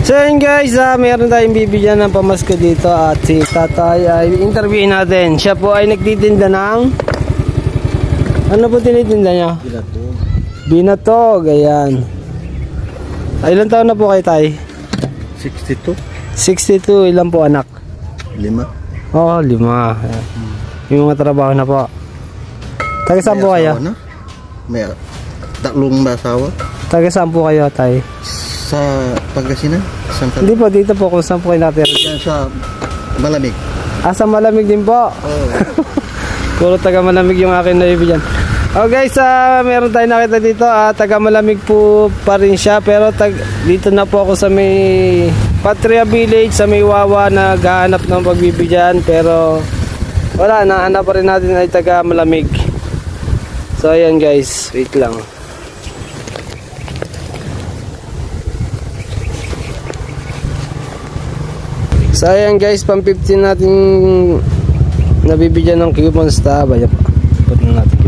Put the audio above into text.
So yun guys, meron tayong bibigyan ng pamasko dito at si tatay ay interviewin natin. Siya po ay nagtitinda ng... Ano po tinitinda niya? Binatog. Binatog, ayan. Ilan taon na po kayo tay? 62. 62, ilan po anak? 5. Oo, 5. Yung mga trabaho na po. Taga saan po kayo? Na? May 3 asawa. Taga saan po kayo tay? Sa Pangasinan? Hindi po, dito po kung saan po kayo natira. Diyan sa Malamig. Sa Malamig din po. Oh. Puro taga Malamig yung akin na bibigyan. Oh guys, meron tayong nakita dito. Taga Malamig po pa rin siya. Pero dito na po ako sa may Patria Village, sa may Wawa, naghahanap ng pagbibigyan. Pero wala, nahanap pa rin natin ay taga Malamig. So ayan guys, wait lang. So ayan guys, pang 15 natin nabibigyan ng coupons. Tabaya pa. Put na natin.